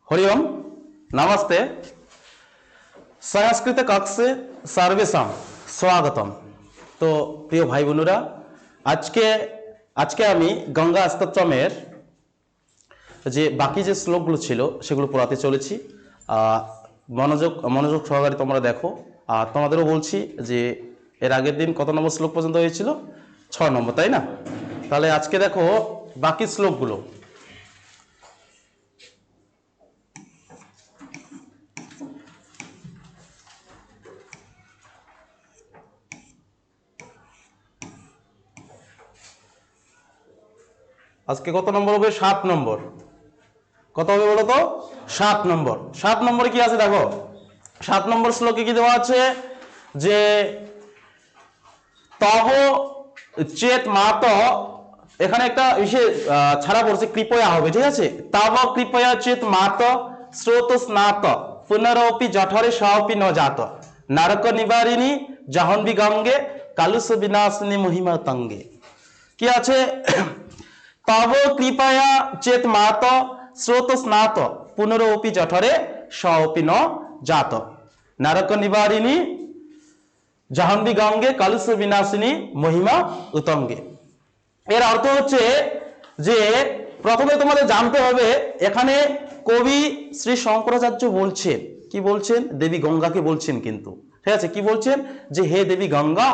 हरिओम नमस्ते संस्कृत कक्षे सर्वेषां स्वागतम। तो प्रिय भाई बंधुरा आज के आमी गंगा स्तोत्रमेर जे बाकी जे श्लोकगुलो छिलो सेगुलो पढ़ाते चलेछि। मनोयोग सहकारे तोमरा देखो। और तोमादेरो बोलछि जे एर आगेर दिन कत नम्बर श्लोक पर्यन्त हयेछिलो 6 नम्बर ताई ना। ताहले आजके देखो बाकी श्लोकगुलो। आज के कत नम्बर होबे 7 नम्बर। कत होबे बोलो तो 7 नम्बर। 7 नम्बर की आछे देखो 7 नम्बर श्लोके की देওয়া আছে যে তব চেত মাত এখানে একটা বিশেষ ছাড়া পড়ছে কৃপয়া হবে ঠিক আছে। তব কৃপয়া চেত মাত স্রোত স্নাত পুনরপি জঠরে সপি ন জাত নারক নিবারিণী জাহ্নবী গঙ্গে কালুষ বিনাশিনী মহিমা তঙ্গে। কি আছে तव कृपया चेत मात स्रोत स्नात पुनरोपि जठरे सपि न जात नारक निवारिणी जाह्नवी गंगे कलुष विनाशिनी महिमा उतंगे। एर अर्थ হচ্ছে যে প্রথমে তোমাদের জানতে হবে এখানে কবি শ্রী শঙ্করাচার্য বলছেন কি বলছেন দেবী গঙ্গাকে বলছেন কিন্তু ঠিক আছে কি বলছেন যে হে দেবী গঙ্গা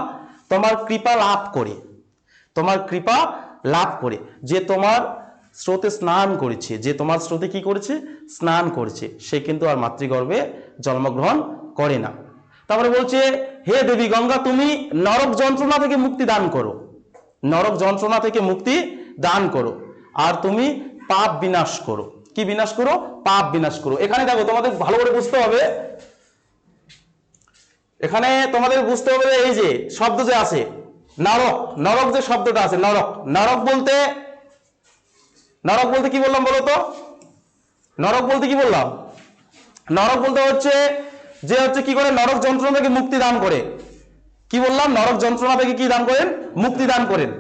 তোমার কৃপা লাভ করে তোমার কৃপা লাভ করে যে তোমার স্রোতে স্নান করেছে যে তোমার স্রোতে কি করেছে স্নান করেছে সে কিন্তু আর মাতৃগর্ভে জন্মগ্রহণ করে না। তারপরে বলছে হে দেবী গঙ্গা তুমি নরক যন্ত্রণা থেকে মুক্তি দান করো নরক যন্ত্রণা থেকে মুক্তি দান করো আর তুমি পাপ বিনাশ করো। কি বিনাশ করো পাপ বিনাশ করো। এখানে দেখো তোমাদের ভালো করে বুঝতে হবে এখানে তোমাদের বুঝতে হবে এই যে শব্দ যে আছে नरक नरक जो शब्दटा আছে नरक नरक बोलते কি বললাম বলো তো नरक बोलते কি বললাম नरक बोलते হচ্ছে যে হচ্ছে কি করে নরক যন্ত্রণা থেকে মুক্তি দান করে। কি বললাম নরক যন্ত্রণা থেকে কি দান করেন মুক্তি দান করেন।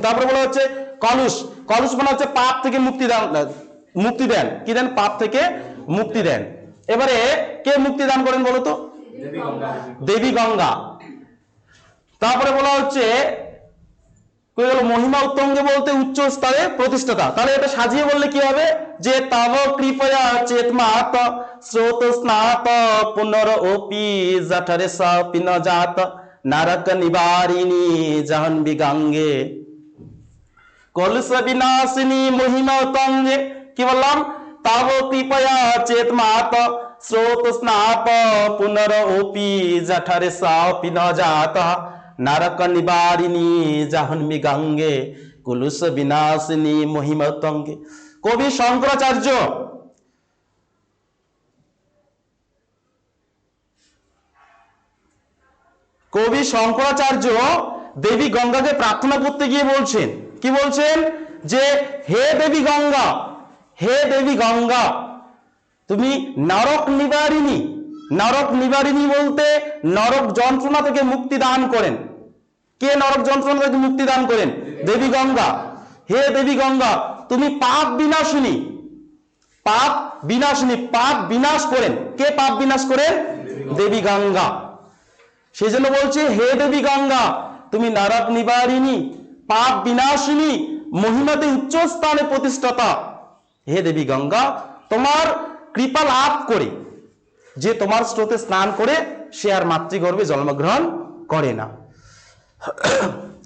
তারপরে বলা হচ্ছে কলুষ কলুষ মানে হচ্ছে পাপ থেকে মুক্তি দেন কি দেন পাপ থেকে মুক্তি দেন। এবারে কে মুক্তি দান করেন বলো তো দেবী গঙ্গা। তারপরে বলা হচ্ছে মহিমা উত্তঙ্গে বলতে উচ্চ স্তরে প্রতিষ্ঠাতা। তাহলে এটা সাজিয়ে বললে কি হবে যে তব কৃপয়া চেতমাত স্রোত স্নাত পুনরপি জঠরে সপি ন জাত নারক নিবারিণী জাহ্নবী গঙ্গে কলুষ বিনাশিনী মহিমা উত্তঙ্গে। কি বললাম তব কৃপয়া চেতমাত স্রোত স্নাত পুনরপি জঠরে সপি ন জাত नारक निवारिणी जाह्नवी गंगे कुलुष विनाशिनी महिमा तंगे। कवि शंकराचार्य देवी गंगा के प्रार्थना करते गিয়ে বলছেন কি বলছেন যে হে দেবী গঙ্গা তুমি নরক নিবারিণী বলতে নরক যন্ত্রণা থেকে মুক্তি দান করেন। কে নরক যন্ত্রণা থেকে মুক্তি দান করেন দেবী গঙ্গা। হে দেবী গঙ্গা তুমি পাপ বিনাশিনী পাপ বিনাশ করেন। কে পাপ বিনাশ করেন দেবী গঙ্গা। সেই জন্য বলছে হে দেবী গঙ্গা তুমি নরক নিবারিণী পাপ বিনাশিনী মহিমাতে উচ্চ স্থানে প্রতিষ্ঠাতা। হে দেবী গঙ্গা তোমার কৃপা লাভ করে যে তোমার স্রোতে স্নান করে সে আর মাতৃগর্ভে জন্মগ্রহণ করে না।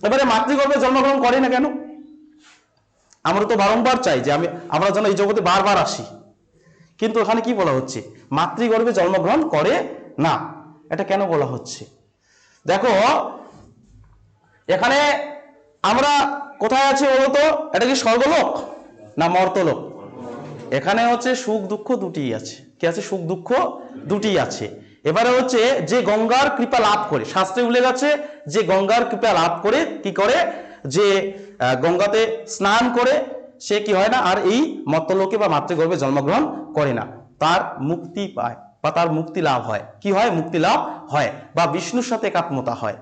এবারে মাতৃগর্ভে জন্মগ্রহণ করে না কেন আমরা তো বারংবার চাই যে আমরা যেন এই জগতে বারবার আসি কিন্তু এখানে কি বলা হচ্ছে মাতৃগর্ভে জন্মগ্রহণ করে না। এটা কেন বলা হচ্ছে দেখো এখানে আমরা কোথায় আছি বলতো এটা কি স্বর্গলোক না মর্তলোক। এখানে হচ্ছে সুখ দুঃখ দুটিই আছে। কি আছে সুখ দুঃখ দুটি আছে। এবারে হচ্ছে যে গঙ্গার কৃপা লাভ করে শাস্ত্রে উল্লেখ আছে যে গঙ্গার কৃপা লাভ করে কি করে যে গঙ্গাতে স্নান করে সে কি হয় না আর এই মর্তলোকে বা মাতৃগর্ভে জন্মগ্রহণ করে না তার মুক্তি পায় বা তার মুক্তি লাভ হয়। কি হয় মুক্তি লাভ হয় বা বিষ্ণুর সাথে একাত্মতা হয়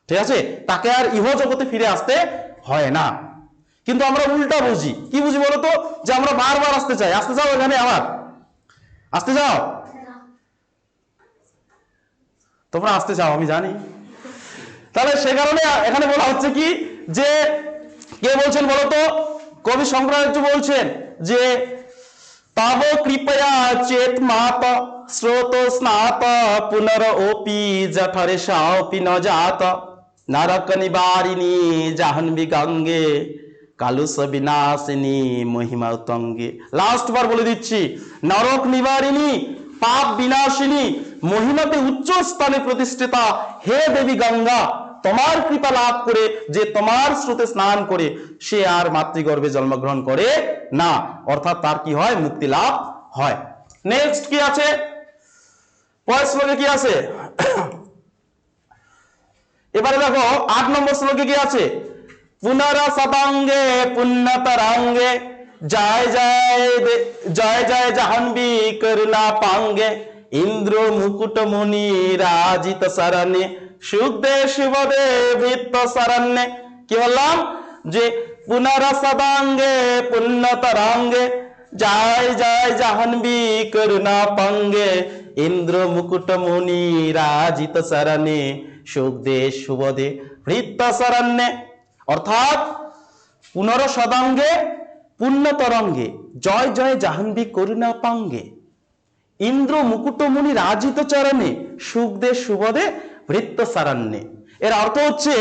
ঠিক আছে তাকে আর ইহ জগতে ফিরে আসতে হয় না। কিন্তু আমরা উল্টা বুঝি কি বুঝি বলতো যে আমরা বারবার আসতে চাই এখানে আবার আসতে চাও? তোমরা আসতে চাও আমি জানি। তাহলে সে কারণে এখানে বলা হচ্ছে কি, যে কে বলছেন বলতো? কবি শঙ্করাচার্য বলছেন যে তব কৃপয়া চেত মাত স্রোত স্নাত পুনরোপি জঠরে সাপি ন জাত নরক নিবারিণী জাহ্নবী গঙ্গে কালুষ বিনাশিনী মহিমা উত্তঙ্গে। লাস্ট বার বলে দিচ্ছি, নরক নিবারিণী পাপ বিনাশিনী মহিমাতে উচ্চ স্থানে প্রতিষ্ঠিতা হে দেবী গঙ্গা, তোমার কৃপা লাভ করে যে তোমার স্রোতে স্নান করে সে আর মাতৃগর্ভে জন্মগ্রহণ করে না, অর্থাৎ তার কি হয়? মুক্তি লাভ হয়। নেক্সট কি আছে? পরের শ্লোকে কি আছে? এবারে দেখো 8 নম্বর শ্লোকে কি আছে? পুনরা সদাঙ্গে পুণ্যতরাঙ্গে জয় জয় জয় জয় জাহ্নবী করুণা পাঙ্গে ইন্দ্র মুকুট মুনি রাজিত শরণে সুখদে শুভদে ভৃত্ত শরণ্যে। কি বললাম? যে পুনরা সদাঙ্গে পুণ্যতরাঙ্গে জয় জয় জাহ্নবী করুণা পাঙ্গে ইন্দ্র মুকুট মুনি রাজিত শরণে সুখদে শুভদে ভৃত্ত শরণ্যে। অর্থাৎ পুনর সদাঙ্গে পুণ্য তরঙ্গে জয় জয় জাহ্নবী করুণা পাঙ্গে ইন্দ্র মুকুটমণি রাজিত চরণে সুখদে শুভদে ভৃত্ত সারণ্যে। এর অর্থ হচ্ছে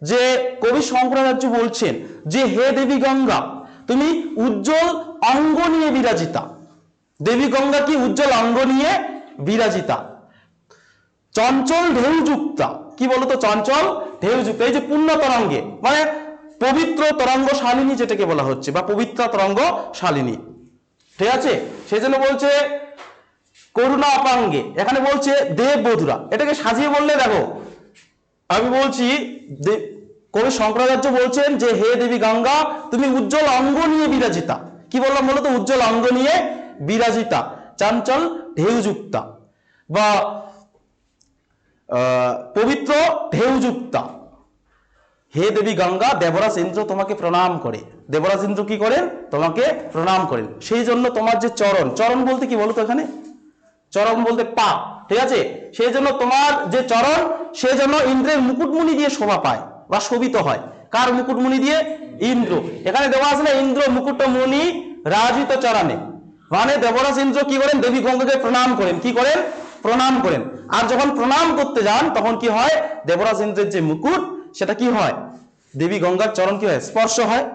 যে কবি শঙ্করাচার্য বলছেন যে হে দেবী গঙ্গা, তুমি উজ্জ্বল অঙ্গ নিয়ে বিরাজিতা। দেবী গঙ্গা কি? উজ্জ্বল অঙ্গ নিয়ে বিরাজিতা, চঞ্চল ঢেউযুক্তা। কি বলতো? চঞ্চল ঢেউযুক্ত। এই যে পুণ্য তরঙ্গে মানে পবিত্র তরঙ্গ শালিনী যেটাকে বলা হচ্ছে, বা পবিত্র তরঙ্গ শালিনী, ঠিক আছে? সেই জন্য বলছে করুণা অপাঙ্গে, এখানে বলছে দেব বধুরা। এটাকে সাজিয়ে বললে দেখো, আমি বলছি কবি শঙ্করাচার্য বলছেন যে হে দেবী গঙ্গা, তুমি উজ্জ্বল অঙ্গ নিয়ে বিরাজিতা। কি বললাম বলতো? উজ্জ্বল অঙ্গ নিয়ে বিরাজিতা, চঞ্চল ঢেউযুক্তা বা পবিত্র ঢেউযুক্তা। হে দেবী গঙ্গা, দেবরাজ ইন্দ্র তোমাকে প্রণাম করে। দেবরাজ ইন্দ্র কি করেন? তোমাকে প্রণাম করেন। সেই জন্য তোমার যে চরণ, চরণ বলতে কি বলতো? এখানে চরণ বলতে পা, ঠিক আছে? সেই জন্য তোমার যে চরণ, সেই জন্য ইন্দ্রের মুকুটমণি দিয়ে শোভা পায় বা শোভিত হয়। কার মুকুটমণি দিয়ে? ইন্দ্র। এখানে দেওয়া আছে না ইন্দ্র মুকুটমণি রাজিত চরণে, মানে দেবরাজ ইন্দ্র কি করেন? দেবী গঙ্গাকে প্রণাম করেন। কি করেন? প্রণাম করেন। আর যখন প্রণাম করতে যান তখন কি হয়? দেবরাজ ইন্দ্রের যে মুকুট সেটা কি হয়? দেবী গঙ্গার চরণ কি হয়? স্পর্শ হয়।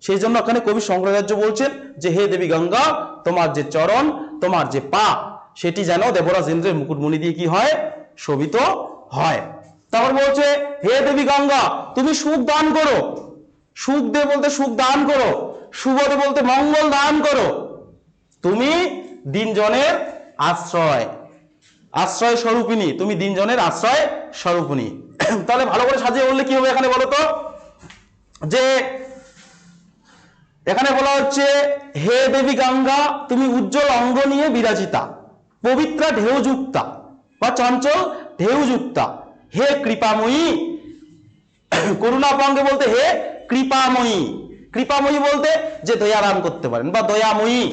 সেই জন্য এখানে কবি শঙ্করাচার্য বলছেন যে হে দেবী গঙ্গা, তোমার যে চরণ, তোমার যে পা, সেটি যেন দেবরাজ ইন্দ্রের মুকুটমণি দিয়ে কি হয়? শোভিত হয়। তারপর বলছে হে দেবী গঙ্গা, তুমি সুখ দান করো। সুখ দে বলতে সুখ দান করো, শুভদে বলতে মঙ্গল দান করো। তুমি দিনজনের আশ্রয়, আশ্রয় স্বরূপিনী, তুমি দিনজনের আশ্রয় স্বরূপিনী। তাহলে ভালো করে সাজিয়ে বললে কি হবে? এখানে বলো তো, যে এখানে বলা হচ্ছে হে দেবী গঙ্গা, তুমি উজ্জ্বল অঙ্গ নিয়ে বিরাজিতা, পবিত্রা ঢেউযুক্তা বা চঞ্চল ঢেউযুক্তা, হে কৃপাময়ী। করুণাপাঙ্গে বলতে হে কৃপাময়ী। কৃপাময়ী বলতে যে দয়া দান করতে পারেন বা দয়াময়ী।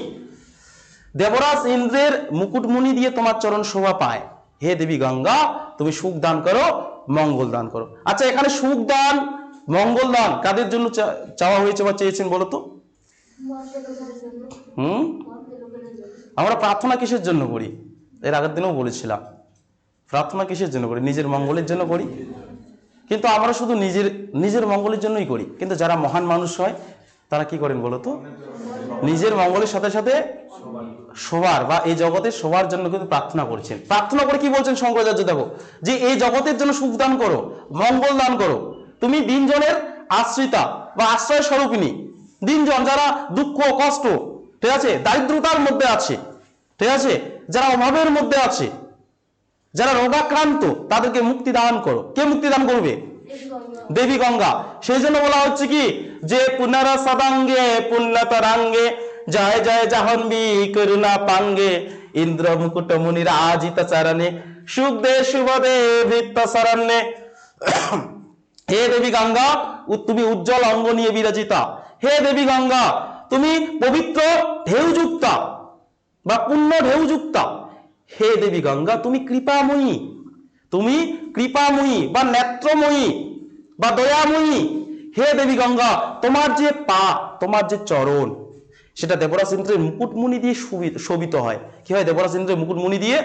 দেবরাজ ইন্দ্রের মুকুটমণি দিয়ে তোমার চরণ শোভা পায়। হে দেবী গঙ্গা, তুমি সুখ দান করো, মঙ্গল দান করো। আচ্ছা, এখানে সুখ দান মঙ্গল দান কাদের জন্য চাওয়া হয়েছে বা চেয়েছেন বলো তো? আমরা প্রার্থনা কিসের জন্য করি? এর আগের দিনেও বলেছিলাম, প্রার্থনা কিসের জন্য করি? নিজের মঙ্গলের জন্য করি। কিন্তু আমরা শুধু নিজের মঙ্গলের জন্যই করি। কিন্তু যারা মহান মানুষ হয় তারা কি করেন বলো তো? নিজের মঙ্গলের সাথে সাথে সবার বা এই জগতের সবার জন্য কিন্তু প্রার্থনা করছেন। প্রার্থনা করে কি বলছেন শঙ্করাচার্য? দেখো, যে এই জগতের জন্য সুখ দান করো, মঙ্গল দান করো। তুমি দিনজনের আশ্রিতা বা আশ্রয় স্বরূপিনী। দিনজন যারা দুঃখ কষ্ট, ঠিক আছে, দারিদ্রতার মধ্যে আছে, ঠিক আছে, যারা অভাবের মধ্যে আছে, যারা রোগাক্রান্ত, তাদেরকে মুক্তি দান করো। কে মুক্তি দান করবে? দেবী গঙ্গা। সেই জন্য বলা হচ্ছে কি, যে পুনরা সদাঙ্গে পুণ্যতরাঙ্গে জয় জয় জাহ্নবী করুণা পাঙ্গে ইন্দ্র মুকুট মুনি রাজিত চরণে সুখদে শুভদে ভৃত্ত শরণ্যে। হে দেবী গঙ্গা, তুমি উজ্জ্বল অঙ্গ নিয়ে বিরাজিতা। হে দেবী গঙ্গা, তুমি পবিত্র ঢেউযুক্তা বা পুণ্য ঢেউযুক্ত। হে দেবী গঙ্গা তুমি কৃপাময়ী, তুমি কৃপাময়ী বা নেত্রময়ী বা দয়াময়ী। হে দেবী গঙ্গা তোমার যে পা, তোমার যে চরণ, সেটা দেবরাজ ইন্দ্রের মুকুটমণি দিয়ে শোভিত হয়। কি হয়? দেবরাজ ইন্দ্রের মুকুটমণি দিয়ে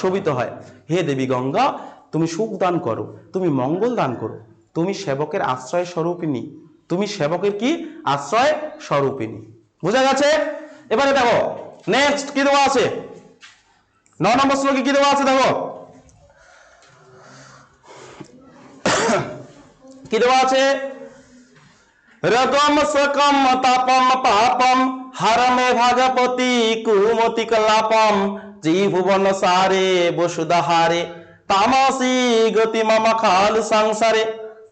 শোভিত হয়। হে দেবী গঙ্গা তুমি সুখ দান করো, তুমি মঙ্গল দান করো, তুমি সেবকের আশ্রয় স্বরূপিনী, তুমি সেবকের কি আশ্রয় স্বরূপিনী। বুঝা গেছে? এবারে দেখো নেক্সট কি দেওয়া আছে, 9 নম্বর শ্লোকে কি দেওয়া আছে দেখো, কি দেওয়া আছে? রগম সকম তাপম পাপম হরমে ভাগপতি কুমতি কলাপম ত্রিভুবন সারে বসুধাহারে তামসী গতি মম খাল সংসারে।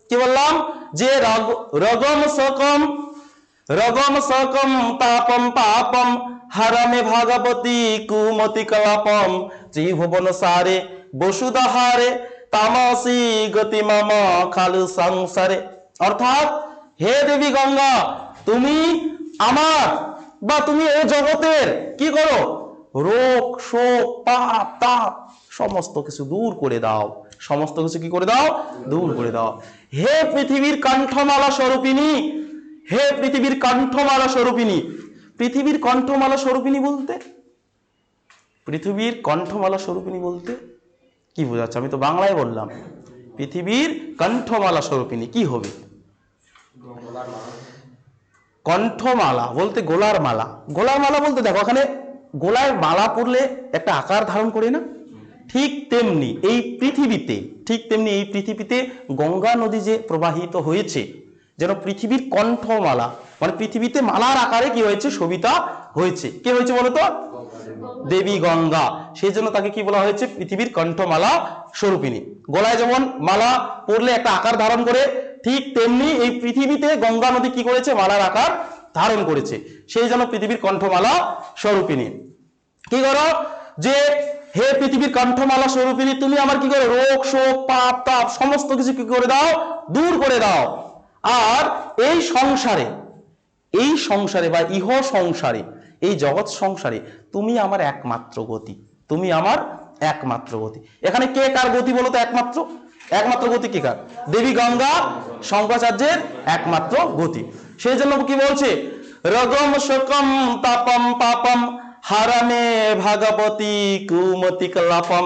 কি বললাম? যে রগম সকম তাপম পাপম হরমে ভাগপতি কুমতি কলাপম ত্রিভুবন সারে বসুধাহারে তামসী গতি মম খাল সংসারে। অর্থাৎ হে দেবী গঙ্গা তুমি আমার বা তুমি এই জগতের কি করো? রোগ শোক পাপ তাপ সমস্ত কিছু দূর করে দাও, সমস্ত কিছু কি করে দাও? দূর করে দাও। হে পৃথিবীর কণ্ঠমালা স্বরূপিনী, হে পৃথিবীর কণ্ঠমালা স্বরূপিনী। পৃথিবীর কণ্ঠমালা স্বরূপিনী বলতে, পৃথিবীর কণ্ঠমালা স্বরূপিনী বলতে কি বোঝাচ্ছে? আমি তো বাংলায় বললাম। পৃথিবীর কণ্ঠমালা স্বরূপিনী কি হবে? কণ্ঠমালা বলতে গোলার মালা। গোলার মালা বলতে দেখো এখানে গোলায় মালা পরলে একটা আকার ধারণ করে না, ঠিক তেমনি এই পৃথিবীতে, ঠিক তেমনি এই পৃথিবীতে গঙ্গা নদী যে প্রবাহিত হয়েছে, যেন পৃথিবীর কণ্ঠমালা, মানে পৃথিবীতে মালার আকারে কি হয়েছে? শোভিতা হয়েছে। কে হয়েছে বলতো? দেবী গঙ্গা। সেই জন্য তাকে কি বলা হয়েছে? পৃথিবীর কণ্ঠমালা স্বরূপিনী। গলায় যেমন মালা পরলে একটা আকার ধারণ করে, ঠিক তেমনি এই পৃথিবীতে গঙ্গা নদী কি করেছে? মালার আকার ধারণ করেছে। সেই জন্য পৃথিবীর কণ্ঠমালা স্বরূপিনী। কি করো? যে হে পৃথিবীর কণ্ঠমালা স্বরূপিনী তুমি আমার কি করো? রোগ শোক পাপ তাপ সমস্ত কিছু কি করে দাও? দূর করে দাও। আর এই সংসারে বা ইহ সংসারে, এই জগৎ সংসারে তুমি আমার একমাত্র গতি, তুমি আমার একমাত্র গতি। এখানে কে কার গতি বলো তো? একমাত্র, একমাত্র গতি কে কার? দেবী গঙ্গা শঙ্করাচার্যের একমাত্র গতি। সেই জন্য কি বলছে? রগম শোকম তাপম পাপম হারামে ভাগবতী কুমতি কলাপম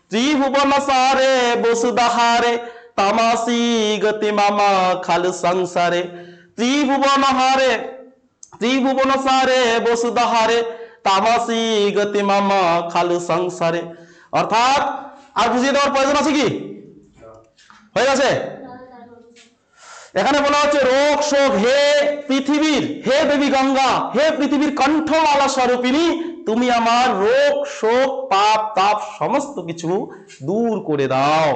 ত্রিভুবন সারে বসুধাহারে তামাসী গতি মামা খাল সংসারে। ত্রিভুবন সারে বসুধাহারে তামাসী গতি মামা খাল সংসারে। অর্থাৎ আর বুঝিয়ে দেওয়ার প্রয়োজন আছে কি? হয়ে গেছে? এখানে বলা হচ্ছে রোগ শোক, হে পৃথিবীর, হে দেবী গঙ্গা, হে পৃথিবীর কণ্ঠমালা স্বরূপিনী তুমি আমার রোগ শোক পাপ তাপ সমস্ত কিছু দূর করে দাও।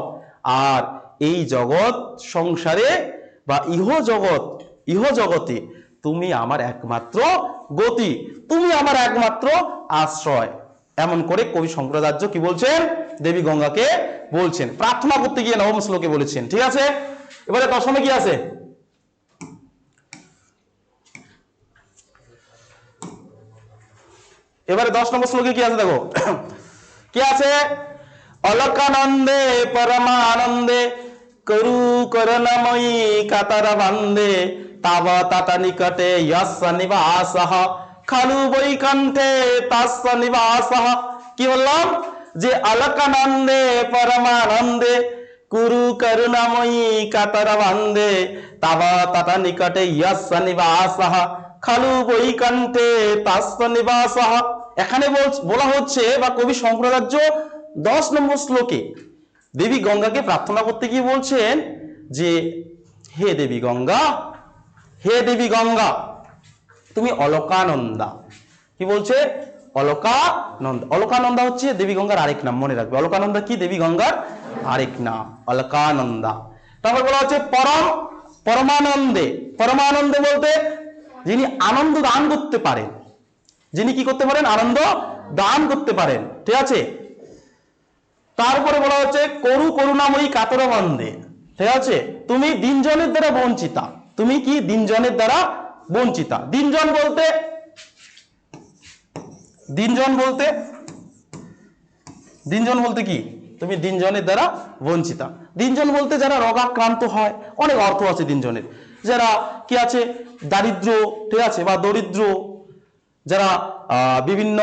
আর এই জগৎ সংসারে বা ইহ জগতে তুমি আমার একমাত্র গতি, তুমি আমার একমাত্র আশ্রয়। এমন করে কবি শঙ্করাচার্য কি বলছেন? দেবী গঙ্গাকে বলছেন। প্রার্থনা করতে গিয়ে 9 শ্লোকে বলেছেন। ঠিক আছে? এবারে 10মে কি আছে? এবারে 10 নম্বর শ্লোকে কি আছে দেখো, কি আছে? অলকানন্দে পরমানন্দে করু করুণাময়ী কাতার বান্দে তাব তাতা নিকটে যস্য নিবাসঃ খালু বৈকুণ্ঠে তস্য নিবাসঃ। কি বললাম? যে অলকানন্দে পরমানন্দে কুরু করুণাময়ী কাতর বান্দে তাব তাতা নিকটে যস্য নিবাসঃ খালু বৈকুণ্ঠে তস্য নিবাসঃ। এখানে বলা হচ্ছে বা কবি শঙ্করাচার্য 10 নম্বর শ্লোকে দেবী গঙ্গাকে প্রার্থনা করতে গিয়ে বলছেন যে হে দেবী গঙ্গা, হে দেবী গঙ্গা তুমি অলকানন্দা। কি বলছে? অলকানন্দা। অলকানন্দা হচ্ছে দেবী গঙ্গার আরেক নাম, মনে রাখবে। অলকানন্দা কি? দেবী গঙ্গার আরেক নাম, অলকানন্দা। তারপর বলা হচ্ছে পরমানন্দে। পরমানন্দে বলতে যিনি আনন্দ দান করতে পারেন, যিনি কি করতে পারেন? আনন্দ দান করতে পারেন। ঠিক আছে? তারপরে বলা হচ্ছে করু করুণাময়ী কাতর বান্দে। ঠিক আছে? তুমি দিনজনের দ্বারা বঞ্চিতা। তুমি কি? দিনজনের দ্বারা বঞ্চিতা। দিনজন বলতে দিনজন বলতে কি, তুমি দিনজনের দ্বারা বঞ্চিতা। দিনজন বলতে যারা রোগাক্রান্ত হয়, অনেক অর্থ আছে দিনজনের। যারা কি আছে, দারিদ্র, ঠিক আছে, বা দরিদ্র, যারা বিভিন্ন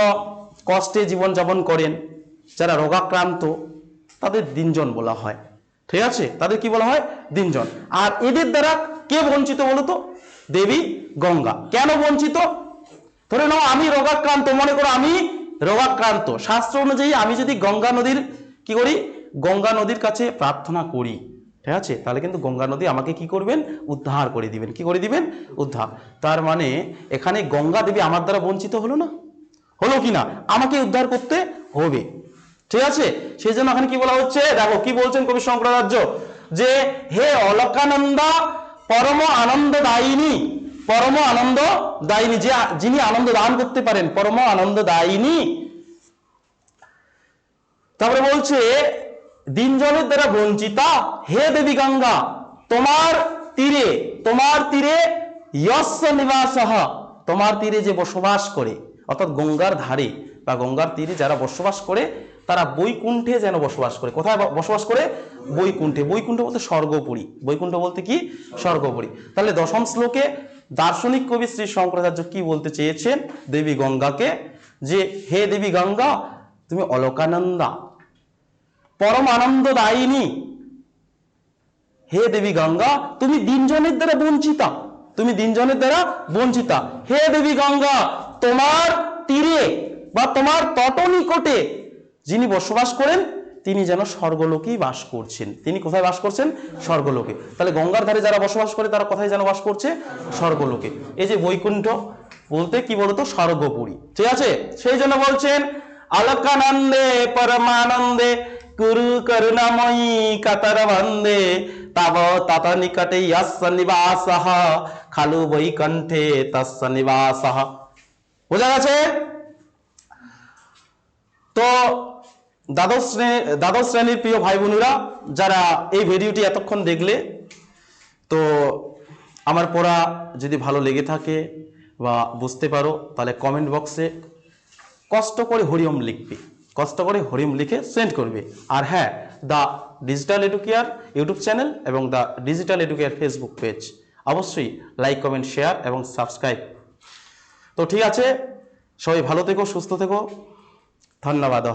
কষ্টে জীবনযাপন করেন, যারা রোগাক্রান্ত, তাদের দিনজন বলা হয়, ঠিক আছে, তাদের কি বলা হয়, দিনজন। আর এদের দ্বারা কে বঞ্চিত বলতো, দেবী গঙ্গা। কেন বঞ্চিত? ধরে নাও আমি রোগাক্রান্ত, মনে করো আমি রোগাক্রান্ত, শাস্ত্র অনুযায়ী আমি যদি গঙ্গা নদীর কি করি, গঙ্গা নদীর কাছে প্রার্থনা করি, ঠিক আছে, তাহলে কিন্তু গঙ্গা নদী আমাকে কি করবেন, উদ্ধার করে দিবেন। কি করে দিবেন? উদ্ধার। তার মানে এখানে গঙ্গা দেবী আমার দ্বারা বঞ্চিত হলো না, হলো কি না, আমাকে উদ্ধার করতে হবে, ঠিক আছে। সেই জন্য এখানে কি বলা হচ্ছে, দেখো কি বলছেন কবি শঙ্করাচার্য, যে হে অলকানন্দা পরম আনন্দদায়িনী, পরম আনন্দদায়িনী, যে যিনি আনন্দ দান করতে পারেন, পরম আনন্দদায়িনী। তারপরে বলছে দিনজনের দ্বারা বঞ্চিতা হে দেবী গঙ্গা, তোমার তীরে যস্য নিবাসঃ, তোমার তীরে যে বসবাস করে, অর্থাৎ গঙ্গার ধারে বা গঙ্গার তীরে যারা বসবাস করে, তারা বৈকুণ্ঠে যেন বসবাস করে। কোথায় বসবাস করে? বৈকুণ্ঠে। বৈকুণ্ঠ বলতে স্বর্গপুরী, বৈকুণ্ঠ বলতে কি, স্বর্গপুরী। তাহলে দশম শ্লোকে দার্শনিক কবি শ্রী শঙ্করাচার্য কি বলতে চেয়েছেন দেবী গঙ্গাকে, যে হে দেবী গঙ্গা, তুমি অলকানন্দা, পরম আনন্দদায়িনী, হে দেবী গঙ্গা, তুমি দিনজনের দ্বারা বঞ্চিতা, তুমি দিনজনের দ্বারা বঞ্চিতা। হে দেবী গঙ্গা, তোমার তীরে বা তোমার তট নিকটে যিনি বসবাস করেন, তিনি যেন স্বর্গলোকেই বাস করছেন। তিনি কোথায় বাস করছেন? স্বর্গলোকে। তাহলে গঙ্গার ধারে যারা বসবাস করে, তারা কোথায় যেন বাস করছে? স্বর্গলোকে। এই যে বৈকুণ্ঠ বলতে কি বলতো, স্বর্গপুরী, ঠিক আছে। সেই জন্য বলছেন অলকানন্দে পরমানন্দে কুরু করুণাময়ী কাতর বন্দে তাব তত নিকটে যস্য নিবাসঃ খালু বৈকুণ্ঠে তস্য নিবাসঃ। বোঝা গেছে? তো দ্বাদশ শ্রেণীর প্রিয় ভাই বোনেরা, যারা এই ভিডিওটি এতক্ষণ দেখলে, তো আমার পড়া যদি ভালো লেগে থাকে বা বুঝতে পারো, তাহলে কমেন্ট বক্সে কষ্ট করে হরিওম লিখবে, কষ্ট করে হরিওম লিখে সেন্ড করবে। আর হ্যাঁ, the Digital Educare YouTube channel এবং the Digital Educare Facebook page অবশ্যই লাইক, কমেন্ট, শেয়ার এবং সাবস্ক্রাইব। তো ঠিক আছে, সবাই ভালো থেকো, সুস্থ থেকো, ধন্যবাদ।